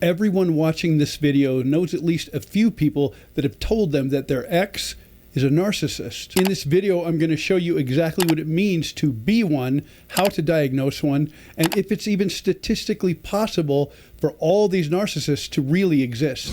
Everyone watching this video knows at least a few people that have told them that their ex is a narcissist. In this video, I'm going to show you exactly what it means to be one, how to diagnose one, and if it's even statistically possible for all these narcissists to really exist.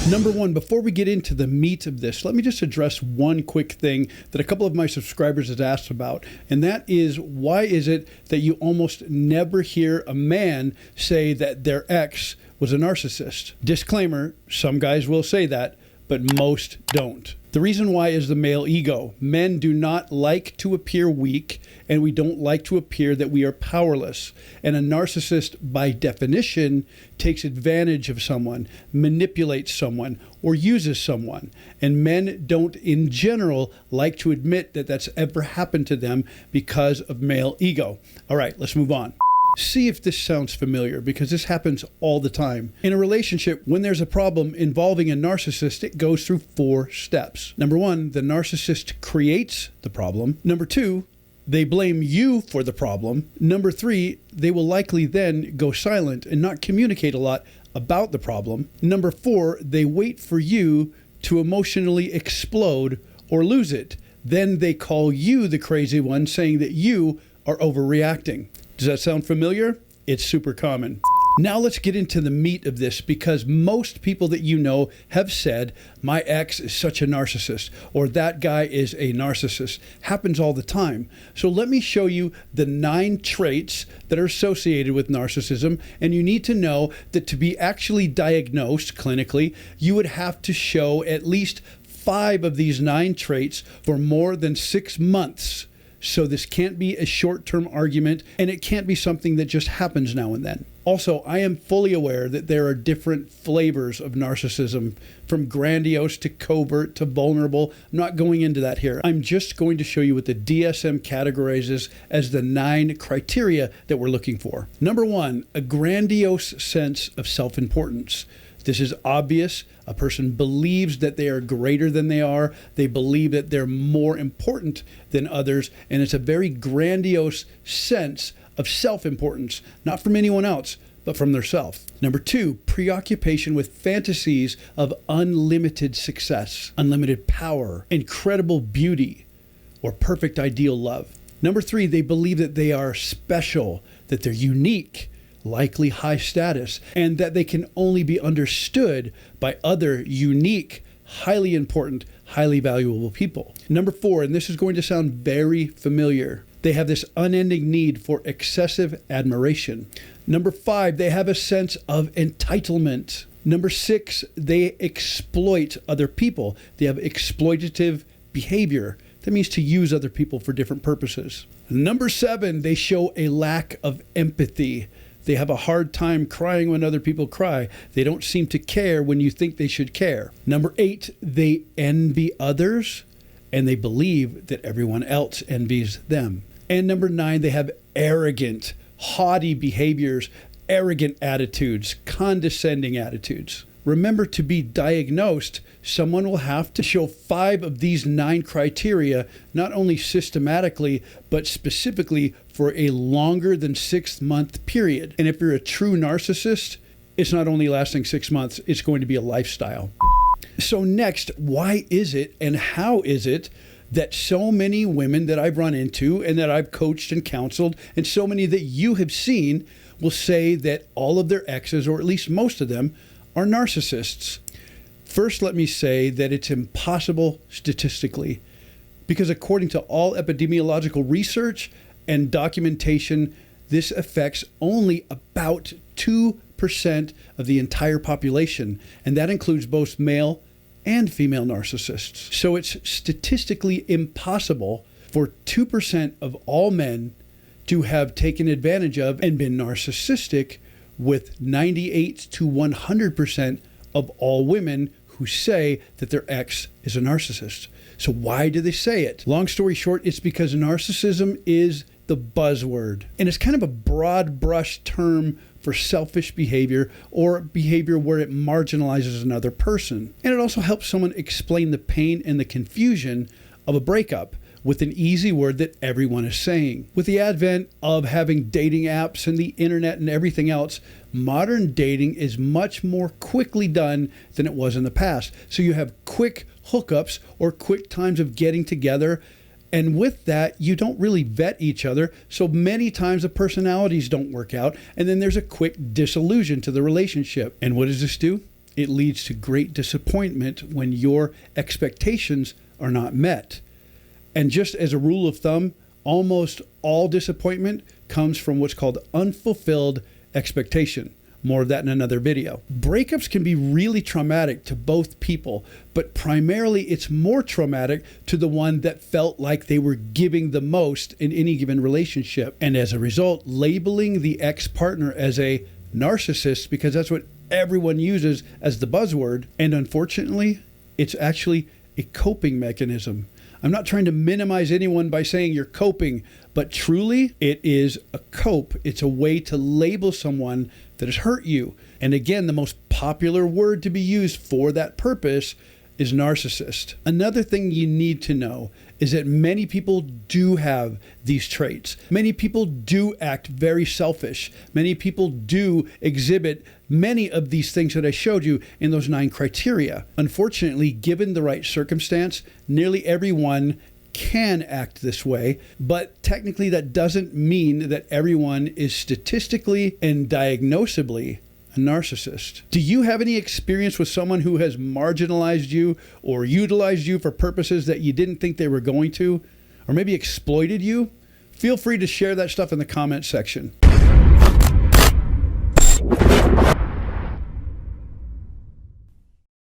Number one, before we get into the meat of this, let me just address one quick thing that a couple of my subscribers have asked about, and that is, why is it that you almost never hear a man say that their ex was a narcissist? Disclaimer, some guys will say that, but most don't. The reason why is the male ego. Men do not like to appear weak, and we don't like to appear that we are powerless. And a narcissist, by definition, takes advantage of someone, manipulates someone, or uses someone. And men don't, in general, like to admit that that's ever happened to them because of male ego. All right, let's move on. See if this sounds familiar, because this happens all the time. In a relationship, when there's a problem involving a narcissist, it goes through 4 steps. Number 1, the narcissist creates the problem. Number 2, they blame you for the problem. Number 3, they will likely then go silent and not communicate a lot about the problem. Number 4, they wait for you to emotionally explode or lose it. Then they call you the crazy one, saying that you are overreacting. Does that sound familiar? It's super common. Now let's get into the meat of this, because most people that you know have said, my ex is such a narcissist, or that guy is a narcissist. Happens all the time. So let me show you the 9 traits that are associated with narcissism, and you need to know that to be actually diagnosed clinically, you would have to show at least 5 of these 9 traits for more than 6 months. So this can't be a short-term argument, and it can't be something that just happens now and then. Also, I am fully aware that there are different flavors of narcissism, from grandiose to covert to vulnerable. I'm not going into that here. I'm just going to show you what the DSM categorizes as the 9 criteria that we're looking for. Number 1, a grandiose sense of self-importance. This is obvious. A person believes that they are greater than they are. They believe that they're more important than others. And it's a very grandiose sense of self-importance, not from anyone else, but from themselves. Number 2, preoccupation with fantasies of unlimited success, unlimited power, incredible beauty, or perfect ideal love. Number 3, they believe that they are special, that they're unique, likely high status, and that they can only be understood by other unique, highly important, highly valuable people. Number 4, and this is going to sound very familiar, they have this unending need for excessive admiration. Number 5, they have a sense of entitlement. Number 6, they exploit other people. They have exploitative behavior. That means to use other people for different purposes. Number 7, they show a lack of empathy. They have a hard time crying when other people cry. They don't seem to care when you think they should care. Number 8, they envy others, and they believe that everyone else envies them. And number 9, they have arrogant, haughty behaviors, arrogant attitudes, condescending attitudes. Remember, to be diagnosed, someone will have to show 5 of these 9 criteria, not only systematically, but specifically for a longer than 6-month period. And if you're a true narcissist, it's not only lasting 6 months, it's going to be a lifestyle. So next, why is it and how is it that so many women that I've run into and that I've coached and counseled, and so many that you have seen, will say that all of their exes, or at least most of them, are narcissists? First, let me say that it's impossible statistically, because according to all epidemiological research and documentation, this affects only about 2% of the entire population, and that includes both male and female narcissists. So it's statistically impossible for 2% of all men to have taken advantage of and been narcissistic, with 98 to 100% of all women who say that their ex is a narcissist. So why do they say it? Long story short, it's because narcissism is the buzzword. And it's kind of a broad brush term for selfish behavior, or behavior where it marginalizes another person. And it also helps someone explain the pain and the confusion of a breakup with an easy word that everyone is saying. With the advent of having dating apps and the internet and everything else, Modern dating is much more quickly done than it was in the past. So you have quick hookups or quick times of getting together. And with that, you don't really vet each other. So many times the personalities don't work out. And then there's a quick disillusion to the relationship. And what does this do? It leads to great disappointment when your expectations are not met. And just as a rule of thumb, almost all disappointment comes from what's called unfulfilled expectation. More of that in another video. Breakups can be really traumatic to both people, but primarily it's more traumatic to the one that felt like they were giving the most in any given relationship. And as a result, labeling the ex-partner as a narcissist, because that's what everyone uses as the buzzword. And unfortunately, it's actually a coping mechanism. I'm not trying to minimize anyone by saying you're coping, but truly it is a cope. It's a way to label someone that has hurt you. And again, the most popular word to be used for that purpose is narcissist. Another thing you need to know is that many people do have these traits. Many people do act very selfish. Many people do exhibit many of these things that I showed you in those 9 criteria. Unfortunately, given the right circumstance, nearly everyone can act this way, but technically that doesn't mean that everyone is statistically and diagnosably a narcissist. Do you have any experience with someone who has marginalized you or utilized you for purposes that you didn't think they were going to, or maybe exploited you? Feel free to share that stuff in the comment section.